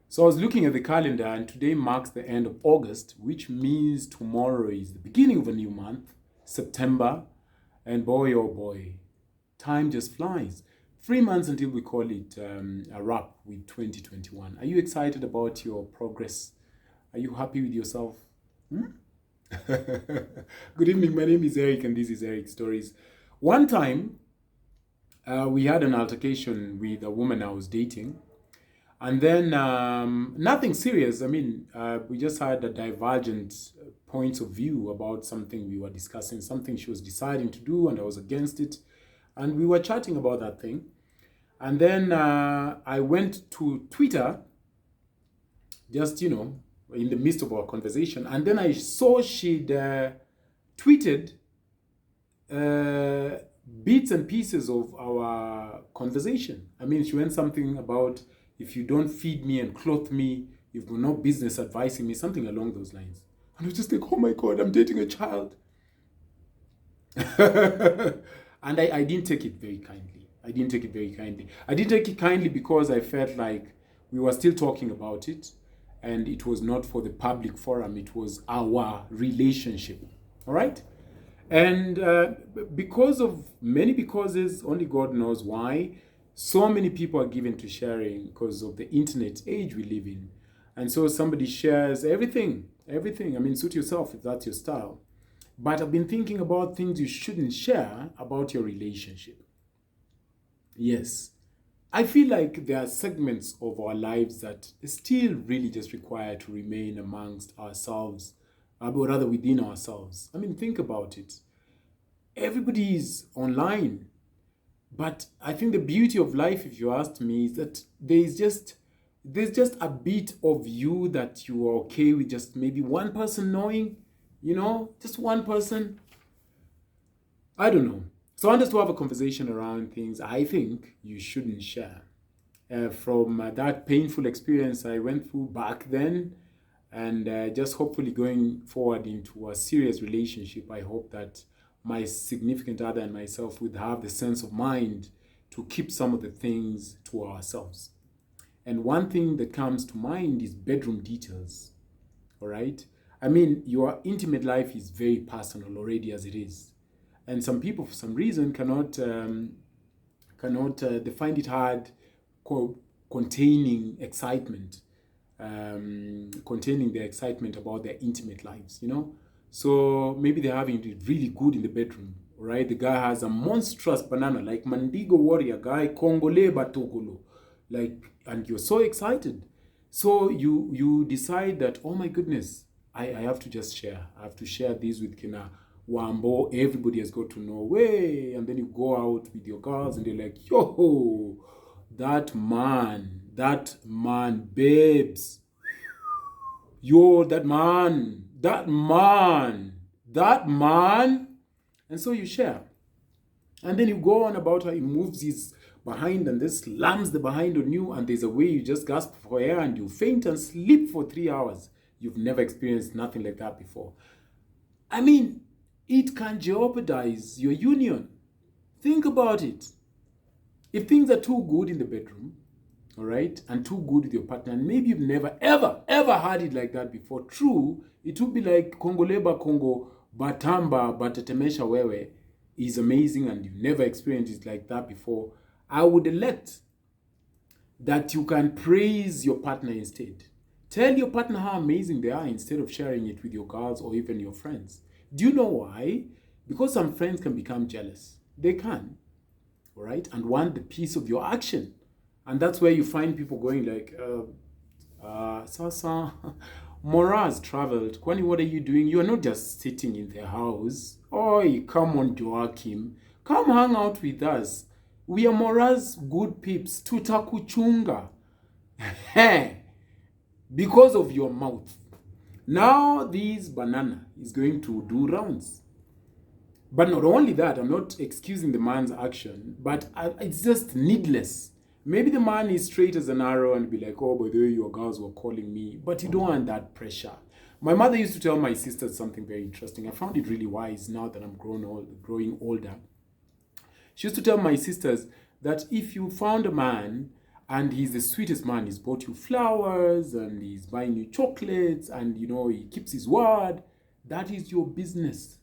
So I was looking at the calendar, and today marks the end of August, which means tomorrow is the beginning of a new month, September. And boy, oh boy, time just flies. 3 months until we call it a wrap with 2021. Are you excited about your progress? Are you happy with yourself? Good evening. My name is Eric, and this is Eric Stories. One time, we had an altercation with a woman I was dating. And then nothing serious. I mean, we just had a divergent points of view about something we were discussing, something she was deciding to do, and I was against it. And we were chatting about that thing. And then I went to Twitter, just, in the midst of our conversation. And then I saw she'd tweeted bits and pieces of our conversation. I mean, she went something about, if you don't feed me and clothe me, you've got no business advising me, something along those lines. And I was just like, oh my God, I'm dating a child. And I didn't take it very kindly. I didn't take it kindly because I felt like we were still talking about it, and it was not for the public forum. It was our relationship. All right? And because of many causes, only God knows why, so many people are given to sharing because of the internet age we live in. And so somebody shares everything. I mean, suit yourself if that's your style. But I've been thinking about things you shouldn't share about your relationship. Yes. I feel like there are segments of our lives that still really just require to remain amongst ourselves, or rather within ourselves. I mean, think about it. Everybody is online. But I think the beauty of life, if you asked me, is that there's just a bit of you that you are okay with just maybe one person knowing, just one person. I don't know. So I want us to have a conversation around things I think you shouldn't share. From that painful experience I went through back then, and just hopefully going forward into a serious relationship, I hope that my significant other and myself would have the sense of mind to keep some of the things to ourselves. And one thing that comes to mind is bedroom details. All right? I mean, your intimate life is very personal already as it is. And some people, for some reason, they find it hard containing excitement, containing their excitement about their intimate lives, So maybe they're having it really good in the bedroom, right? The guy has a monstrous banana, like Mandigo Warrior guy, Congolese Batogolo, and you're so excited. So you decide that, oh my goodness, I have to just share. I have to share this with Kina Wambo. Everybody has got to know, way. And then you go out with your girls and they're like, yo, that man, babes. Yo, that man. And so you share. And then you go on about how he moves his behind and this slams the behind on you, and there's a way you just gasp for air and you faint and sleep for 3 hours. You've never experienced nothing like that before. I mean, it can jeopardize your union. Think about it. If things are too good in the bedroom, all right, and too good with your partner, and maybe you've never, ever had it like that before, true, it would be like Kongoleba Congo, Batamba, Batatemesha Wewe is amazing and you've never experienced it like that before. I would elect that you can praise your partner instead. Tell your partner how amazing they are instead of sharing it with your girls or even your friends. Do you know why? Because some friends can become jealous. They can, all right, and want the piece of your action. And that's where you find people going like, Sasa, Mora's traveled. Kwani, what are you doing? You are not just sitting in the house. Oh, come on, Joachim. Come hang out with us. We are Mora's good peeps. Tutakuchunga. Because of your mouth. Now this banana is going to do rounds. But not only that, I'm not excusing the man's action, but it's just needless. Maybe the man is straight as an arrow and be like, oh, by the way, your girls were calling me. But you don't want that pressure. My mother used to tell my sisters something very interesting. I found it really wise now that I'm growing older. She used to tell my sisters that if you found a man And he's the sweetest man. He's bought you flowers and he's buying you chocolates and, he keeps his word. That is your business.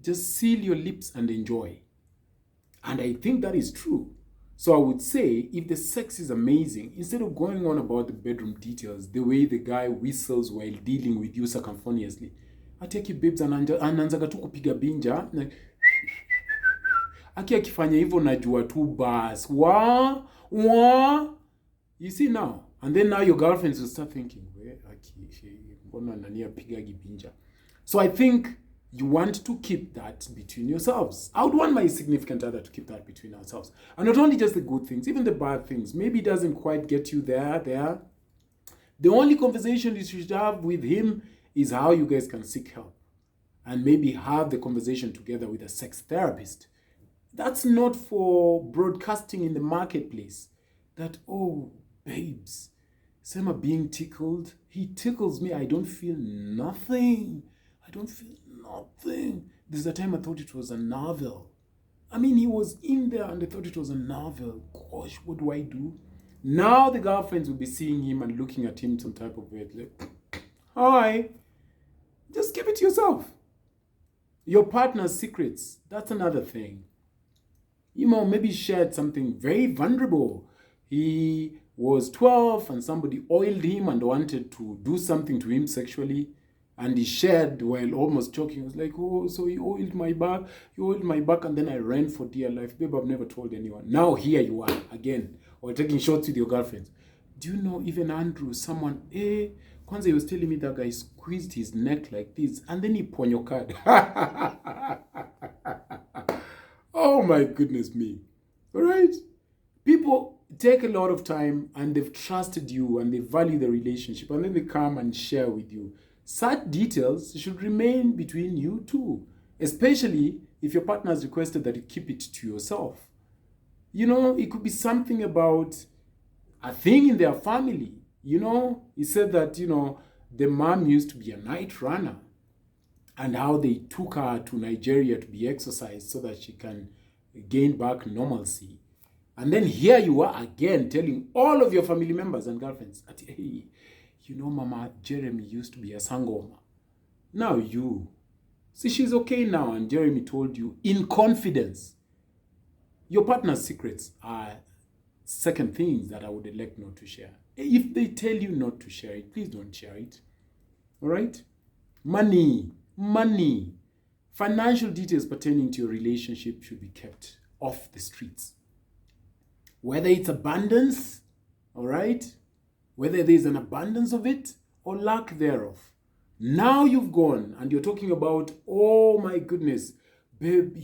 Just seal your lips and enjoy. And I think that is true. So I would say, if the sex is amazing, instead of going on about the bedroom details, the way the guy whistles while dealing with you circumfoniously, I take you babes anaanzaga tu kupiga binja. Aki akifanya hivyo najua tu bas. Wa. You see now. And then now your girlfriends will start thinking, mbona nania pigagi binja. So I think you want to keep that between yourselves. I would want my significant other to keep that between ourselves. And not only just the good things, even the bad things. Maybe it doesn't quite get you there. The only conversation you should have with him is how you guys can seek help. And maybe have the conversation together with a sex therapist. That's not for broadcasting in the marketplace. That, oh, babes, Sema being tickled. He tickles me. I don't feel nothing. There's a time I thought it was a novel. I mean, he was in there and I thought it was a novel. Gosh, what do I do? Now the girlfriends will be seeing him and looking at him some type of way. Like, hi. Just keep it to yourself. Your partner's secrets. That's another thing. Maybe shared something very vulnerable. He was 12 and somebody oiled him and wanted to do something to him sexually. And he shared while almost choking. He was like, oh, so he oiled my back. And then I ran for dear life. Babe, I've never told anyone. Now here you are again. Or taking shots with your girlfriends. Do you know even Andrew, someone, Kwanzaa, he was telling me that guy squeezed his neck like this. And then he ponyokad. Oh my goodness me. All right? People take a lot of time and they've trusted you and they value the relationship. And then they come and share with you. Such details should remain between you two, especially if your partner has requested that you keep it to yourself. It could be something about a thing in their family. He said that, the mom used to be a night runner and how they took her to Nigeria to be exercised so that she can gain back normalcy. And then here you are again telling all of your family members and girlfriends that, hey, Mama Jeremy used to be a sangoma. Now you. See, she's okay now, and Jeremy told you in confidence. Your partner's secrets are second things that I would elect not to share. If they tell you not to share it, please don't share it. All right? Money. Financial details pertaining to your relationship should be kept off the streets. Whether it's abundance, all right? Whether there's an abundance of it or lack thereof. Now you've gone and you're talking about, oh my goodness, babe,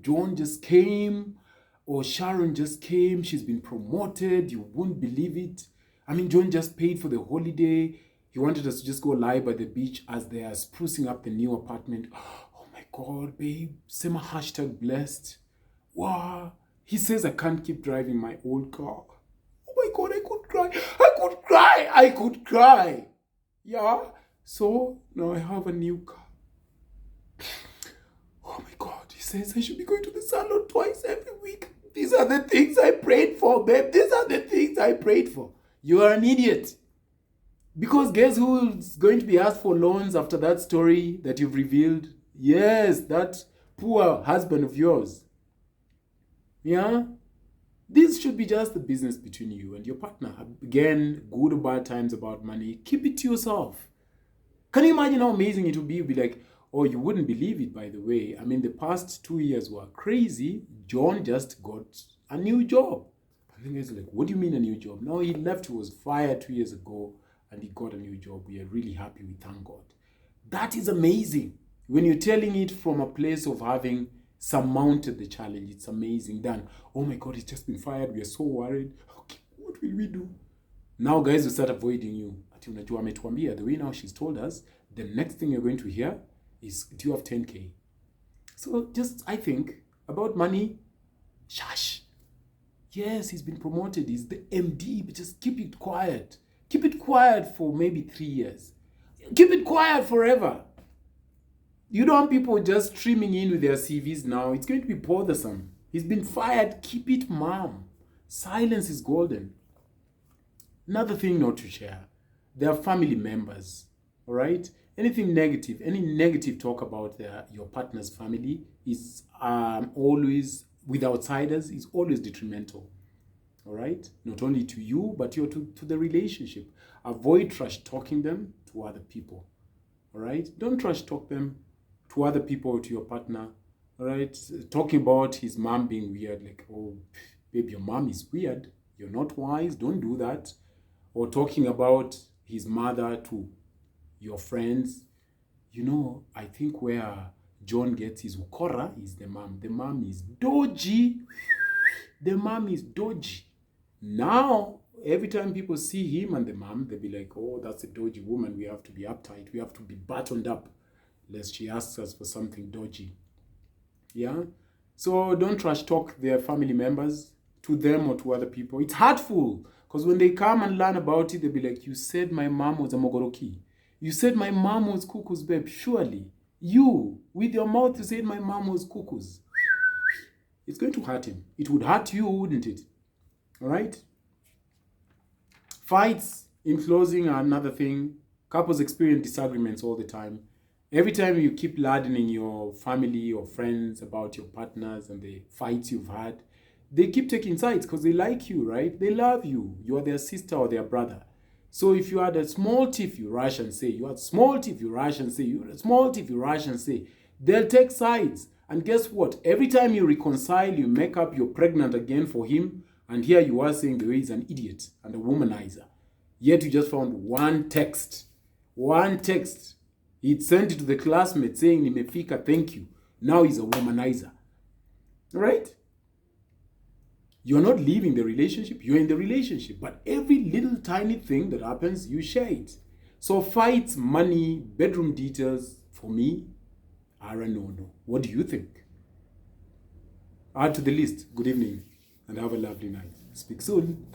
John just came or Sharon just came. She's been promoted. You won't believe it. I mean, John just paid for the holiday. He wanted us to just go lie by the beach as they are sprucing up the new apartment. Oh my God, babe. Sema #blessed. Wow. He says I can't keep driving my old car. Oh my God, I could cry. Yeah. So now I have a new car. Oh my God. He says I should be going to the salon twice every week. These are the things I prayed for, babe. These are the things I prayed for. You are an idiot. Because guess who's going to be asked for loans after that story that you've revealed? Yes, that poor husband of yours. Yeah? This should be just the business between you and your partner. Again, good or bad times about money, keep it to yourself. Can you imagine how amazing it would be? You'd be like, oh, you wouldn't believe it, by the way. I mean, the past 2 years were crazy. John just got a new job. I think it's like, what do you mean a new job? No, he left, he was fired 2 years ago, and he got a new job. We are really happy, we thank God. That is amazing. When you're telling it from a place of having surmounted the challenge, it's amazing. Then, oh my God, he's just been fired. We are so worried. Okay, what will we do? Now guys will start avoiding you. The way now she's told us, the next thing you're going to hear is, do you have 10K? So just, I think, about money, shush. Yes, he's been promoted. He's the MD, but just keep it quiet. Keep it quiet for maybe 3 years. Keep it quiet forever. You don't want people just streaming in with their CVs now. It's going to be bothersome. He's been fired. Keep it, mom. Silence is golden. Another thing not to share. They are family members. All right? Anything negative, any negative talk about your partner's family is always, with outsiders, is always detrimental. All right? Not only to you, but to the relationship. Avoid trash talking them to other people. All right? Don't trash talk them to other people, to your partner. All right? Talking about his mom being weird, like, oh, babe, your mom is weird. You're not wise. Don't do that. Or talking about his mother to your friends. You know, I think where John gets his ukora is the mom. The mom is dodgy. The mom is dodgy. Now, every time people see him and the mom, they'll be like, oh, that's a dodgy woman. We have to be uptight. We have to be buttoned up, lest she asks us for something dodgy. Yeah? So don't trash talk their family members to them or to other people. It's hurtful, because when they come and learn about it, they'll be like, you said my mom was a Mogoroki. You said my mom was cuckoo's babe. Surely, you, with your mouth, you said my mom was cuckoo's. It's going to hurt him. It would hurt you, wouldn't it? All right? Fights, in closing, are another thing. Couples experience disagreements all the time. Every time you keep laddening your family or friends about your partners and the fights you've had, they keep taking sides because they like you, right? They love you. You are their sister or their brother. So if you had a small tiff, you rush and say. You had small tiff, you rush and say. You had a small tiff, you rush and say. They'll take sides. And guess what? Every time you reconcile, you make up, you're pregnant again for him. And here you are saying the way he's an idiot and a womanizer. Yet you just found one text. One text. He'd sent it to the classmate saying, Nimefika, thank you. Now he's a womanizer. Right? You're not leaving the relationship, you're in the relationship. But every little tiny thing that happens, you share it. So fights, money, bedroom details, for me, are a no-no. What do you think? Add to the list. Good evening and have a lovely night. Speak soon.